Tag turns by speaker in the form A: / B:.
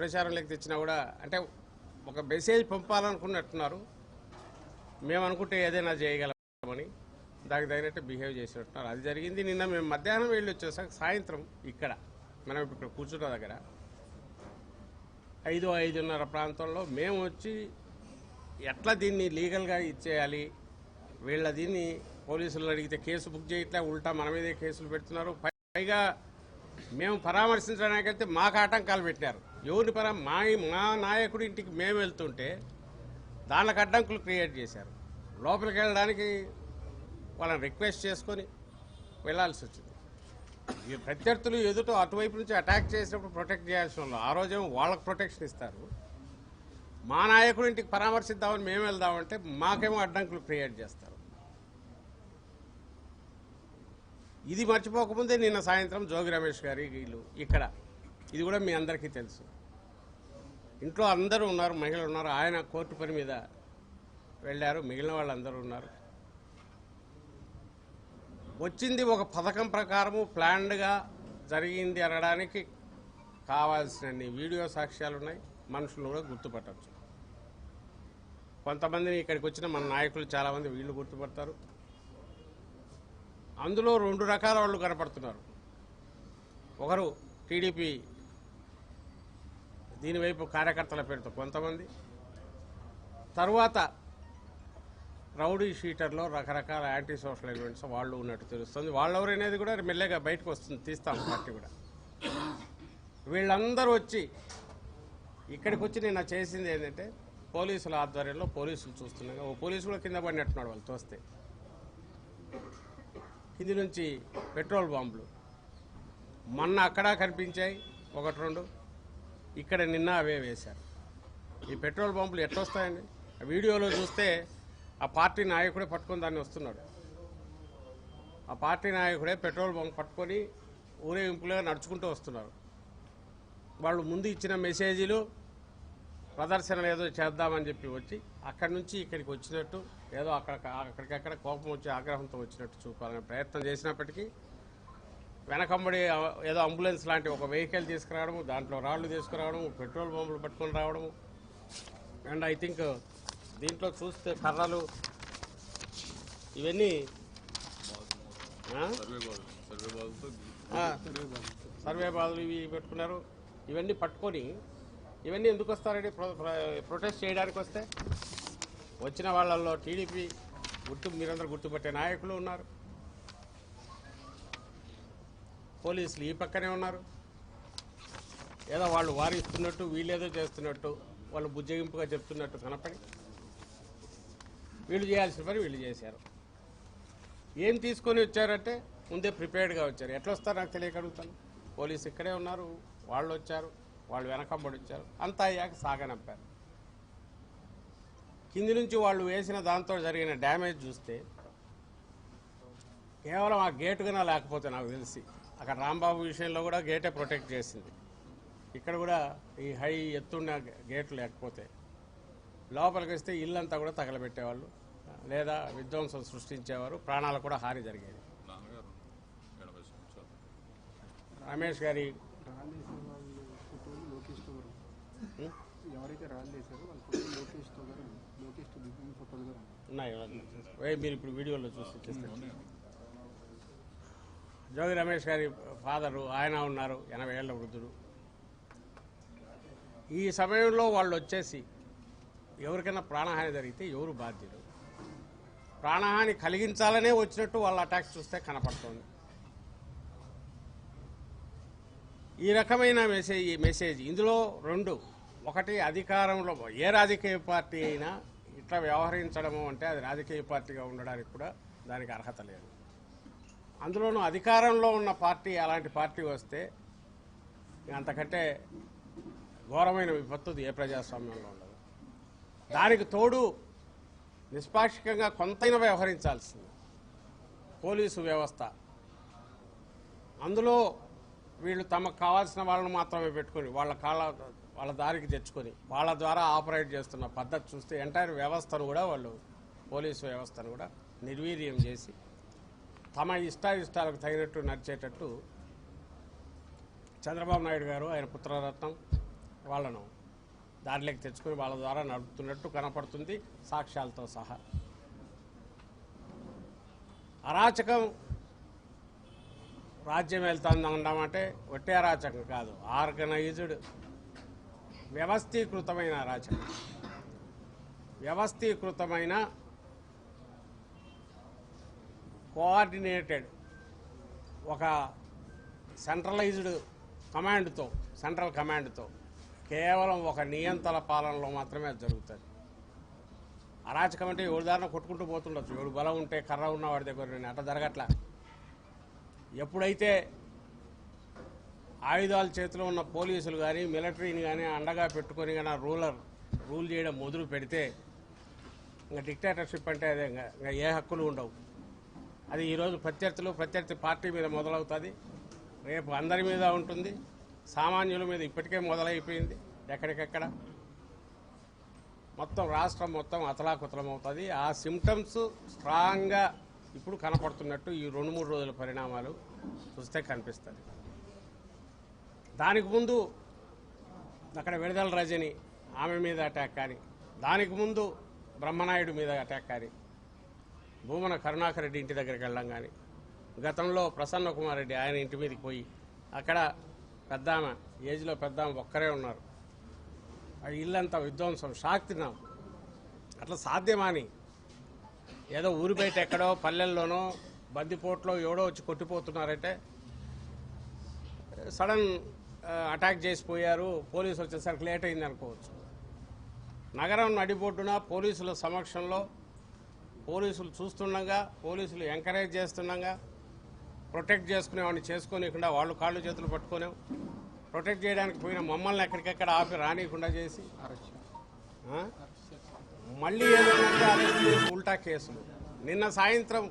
A: ప్రచారంలోకి తెచ్చినా కూడా అంటే ఒక మెసేజ్ పంపాలనుకున్నట్టున్నారు. మేము అనుకుంటే ఏదైనా చేయగలమని దానికి తగినట్టు బిహేవ్ చేసినట్టున్నారు. అది జరిగింది. నిన్న మేము మధ్యాహ్నం వెళ్ళి వచ్చేసాక సాయంత్రం ఇక్కడ మనం ఇక్కడ కూర్చున్న దగ్గర 5-5:30 ప్రాంతంలో మేము వచ్చి ఎట్లా దీన్ని లీగల్గా ఇచ్చేయాలి, వీళ్ళ దీన్ని పోలీసులు అడిగితే కేసు బుక్ చేయట్లే, ఉల్టా మన మీదే కేసులు పెడుతున్నారు. పైగా మేము పరామర్శించడానికి వెళ్తే మాకు ఆటంకాలు పెట్టారు. ఎవరిని మా నాయకుడి ఇంటికి మేము వెళ్తుంటే దానికి అడ్డంకులు క్రియేట్ చేశారు. లోపలికి వెళ్ళడానికి వాళ్ళని రిక్వెస్ట్ చేసుకొని వెళ్లాల్సి వచ్చింది. ఈ ప్రత్యర్థులు ఎదుట అటువైపు నుంచి అటాక్ చేసినప్పుడు ప్రొటెక్ట్ చేయాల్సిన వాళ్ళు ఆ రోజేమో వాళ్ళకు ప్రొటెక్షన్ ఇస్తారు. మా నాయకుడి ఇంటికి పరామర్శిద్దామని మేము వెళ్దామంటే మాకేమో అడ్డంకులు క్రియేట్ చేస్తారు. ఇది మర్చిపోకముందే నిన్న సాయంత్రం జోగి రమేష్ గారి వీళ్ళు ఇక్కడ, ఇది కూడా మీ అందరికీ తెలుసు, ఇంట్లో అందరూ ఉన్నారు, మహిళలు ఉన్నారు. ఆయన కోర్టు పని మీద వెళ్ళారు, మిగిలిన వాళ్ళందరూ ఉన్నారు. వచ్చింది ఒక పథకం ప్రకారము ప్లాన్డ్గా జరిగింది అనడానికి కావాల్సినన్ని వీడియో సాక్ష్యాలు ఉన్నాయి. మనుషులు కూడా గుర్తుపట్టచ్చు. కొంతమందిని ఇక్కడికి వచ్చిన మన నాయకులు చాలామంది వీళ్ళు గుర్తుపడతారు. అందులో 2 రకాల వాళ్ళు కనపడుతున్నారు. ఒకరు టీడీపీ దీనివైపు కార్యకర్తల పేరుతో కొంతమంది, తరువాత రౌడీ షీటర్లో రకరకాల యాంటీ సోషల్ ఎలిమెంట్స్ వాళ్ళు ఉన్నట్టు తెలుస్తుంది. వాళ్ళెవరనేది కూడా మెల్లగా బయటకు వస్తుంది, తీస్తాం పార్టీ కూడా. వీళ్ళందరూ వచ్చి ఇక్కడికి వచ్చి నిన్న చేసింది ఏంటంటే పోలీసుల ఆధ్వర్యంలో పోలీసులు చూస్తున్నాగా ఓ పోలీసు కూడా కింద పడినట్టున్నాడు వాళ్ళు తోస్తే. కింది నుంచి పెట్రోల్ బాంబులు మొన్న అక్కడ కనిపించాయి 1-2, ఇక్కడ నిన్న అవే వేశారు. ఈ పెట్రోల్ బాంబులు ఎట్లొస్తాయండి? ఆ వీడియోలో చూస్తే ఆ పార్టీ నాయకుడే పట్టుకొని దాన్ని వస్తున్నాడు. ఆ పార్టీ నాయకుడే పెట్రోల్ బంక్ పట్టుకొని ఊరేగింపులుగా నడుచుకుంటూ వస్తున్నారు. వాళ్ళు ముందు ఇచ్చిన మెసేజీలు ప్రదర్శనలు ఏదో చేద్దామని చెప్పి వచ్చి అక్కడి నుంచి ఇక్కడికి వచ్చినట్టు ఏదో అక్కడికక్కడ కోపం వచ్చి ఆగ్రహంతో వచ్చినట్టు చూపాలనే ప్రయత్నం చేసినప్పటికీ వెనకంబడి ఏదో అంబులెన్స్ లాంటి ఒక వెహికల్ తీసుకురావడము, దాంట్లో రాళ్లు తీసుకురావడము, పెట్రోల్ బాంబులు పట్టుకొని రావడము. అండ్ ఐ థింక్ దీంట్లో చూస్తే కర్రలు ఇవన్నీ సర్వే బాధలు ఇవి పెట్టుకున్నారు. ఇవన్నీ పట్టుకొని ఇవన్నీ ఎందుకు వస్తారండి? ప్రొటెస్ట్ చేయడానికి వస్తే వచ్చిన వాళ్ళల్లో టీడీపీ మీరందరూ గుర్తుపట్టే నాయకులు ఉన్నారు, పోలీసులు ఈ పక్కనే ఉన్నారు. ఏదో వాళ్ళు వారిస్తున్నట్టు వీళ్ళేదో చేస్తున్నట్టు వాళ్ళు బుజ్జగింపుగా చెప్తున్నట్టు కనపడి వీళ్ళు చేయాల్సిన పని వీళ్ళు చేశారు. ఏం తీసుకొని వచ్చారంటే ముందే ప్రిపేర్డ్గా వచ్చారు. ఎట్లా వస్తారు నాకు తెలియక అడుగుతాను. పోలీసు ఇక్కడే ఉన్నారు, వాళ్ళు వచ్చారు, వాళ్ళు వెనకంబడి వచ్చారు, అంతా అయ్యాక సాగనంపారు. కింది నుంచి వాళ్ళు వేసిన దాంతో జరిగిన డ్యామేజ్ చూస్తే కేవలం ఆ గేటుగానే లేకపోతే నాకు తెలిసి అక్కడ రాంబాబు విషయంలో కూడా గేటే ప్రొటెక్ట్ చేసింది. ఇక్కడ కూడా ఈ హై ఎత్తున్న గేట్లు లేకపోతే లోపలికి వస్తే ఇల్లంతా కూడా తగలబెట్టేవాళ్ళు లేదా విధ్వంసం సృష్టించేవారు, ప్రాణాలు కూడా హాని జరిగేది. రమేష్ గారి ఉన్నాయి, మీరు ఇప్పుడు వీడియోలో చూసి జోగి రమేష్ గారి ఫాదరు ఆయన ఉన్నారు, 80 ఏళ్ల వృద్ధుడు. ఈ సమయంలో వాళ్ళు వచ్చేసి ఎవరికైనా ప్రాణహాని జరిగితే ఎవరు బాధ్యులు? ప్రాణహాని కలిగించాలనే వచ్చినట్టు వాళ్ళ అటాక్స్ చూస్తే కనపడుతోంది. ఈ రకమైన మెసేజ్ ఇందులో 2. ఒకటి, అధికారంలో ఏ రాజకీయ పార్టీ అయినా ఇట్లా వ్యవహరించడము అంటే అది రాజకీయ పార్టీగా ఉండడానికి కూడా దానికి అర్హత లేదు. అందులోనూ అధికారంలో ఉన్న పార్టీ అలాంటి పార్టీ వస్తే అంతకంటే ఘోరమైన విపత్తు ఏ ప్రజాస్వామ్యంలో ఉండదు. దానికి తోడు నిష్పాక్షికంగా కొంతైనా వ్యవహరించాల్సింది పోలీసు వ్యవస్థ. అందులో వీళ్ళు తమకు కావాల్సిన వాళ్ళను మాత్రమే పెట్టుకొని వాళ్ళ దారికి తెచ్చుకొని వాళ్ళ ద్వారా ఆపరేట్ చేస్తున్న పద్ధతి చూస్తే ఎంటైర్ వ్యవస్థను కూడా వాళ్ళు పోలీసు వ్యవస్థను కూడా నిర్వీర్యం చేసి తమ ఇష్టాలకు తగినట్టు నడిచేటట్టు చంద్రబాబు నాయుడు గారు, ఆయన పుత్రరత్నం వాళ్ళను దారిలోకి తెచ్చుకొని వాళ్ళ ద్వారా నడుపుతున్నట్టు కనపడుతుంది సాక్ష్యాలతో సహా. అరాచకం రాజ్యం వెళ్తుందన్నామంటే ఒట్టే అరాచకం కాదు, ఆర్గనైజ్డ్ వ్యవస్థీకృతమైన అరాచకం. వ్యవస్థీకృతమైన కోఆర్డినేటెడ్ ఒక సెంట్రలైజ్డ్ సెంట్రల్ కమాండ్తో కేవలం ఒక నియంత్రణ పాలనలో మాత్రమే అది జరుగుతుంది. అరాచకం అంటే ఎవరిదారిన కొట్టుకుంటూ పోతుండొచ్చు, ఎవడు బలం ఉంటే కర్ర ఉన్నవాడి దగ్గర. నేను అట్లా జరగట్లా. ఎప్పుడైతే ఆయుధాల చేతిలో ఉన్న పోలీసులు కానీ మిలిటరీని కానీ అండగా పెట్టుకొని కానీ రూల్ చేయడం మొదలు పెడితే ఇంకా డిక్టేటర్షిప్ అంటే అదే, ఇంకా ఏ హక్కులు ఉండవు. అది ఈరోజు ప్రత్యర్థి పార్టీ మీద మొదలవుతుంది, రేపు అందరి మీద ఉంటుంది, సామాన్యుల మీద ఇప్పటికే మొదలైపోయింది. ఎక్కడికెక్కడ మొత్తం రాష్ట్రం మొత్తం అతలాకుతలం అవుతుంది. ఆ సిమ్టమ్స్ స్ట్రాంగ్గా ఇప్పుడు కనపడుతున్నట్టు ఈ 2-3 రోజుల పరిణామాలు చూస్తే కనిపిస్తుంది. దానికి ముందు అక్కడ విడుదల రజని ఆమె మీద అటాక్ కానీ, దానికి ముందు బ్రహ్మనాయుడు మీద అటాక్ కానీ, భూమన కరుణాకర్ రెడ్డి ఇంటి దగ్గరికి వెళ్ళడం కానీ, గతంలో ప్రసన్న కుమార్ రెడ్డి ఆయన ఇంటి మీదకి పోయి అక్కడ పెద్దామె ఏజ్లో పెద్దామె ఒక్కరే ఉన్నారు, ఆ ఇల్లంతా విధ్వంసం, షాక్ తిన్నాం. అట్లా సాధ్యమాని ఏదో ఊరి బయట ఎక్కడో పల్లెల్లోనో బందిపోట్లో ఎవడో వచ్చి కొట్టిపోతున్నారంటే సడన్ అటాక్ చేసిపోయారు, పోలీసు వచ్చేసరికి లేట్ అయింది అనుకోవచ్చు. నగరం నడిబొడ్డున పోలీసుల సమక్షంలో, పోలీసులు చూస్తుండగా, పోలీసులు ఎంకరేజ్ చేస్తుండగా, ప్రొటెక్ట్ చేసుకునేవాడిని చేసుకోనికుండా వాళ్ళు కాళ్ళు చేతులు పట్టుకునేం, ప్రొటెక్ట్ చేయడానికి పోయిన మమ్మల్ని ఎక్కడికెక్కడ ఆపి రానియకుండా చేసి మళ్ళీ ఏదైనా అరెస్ట్ చేసి ఉల్టా కేసులు. నిన్న సాయంత్రం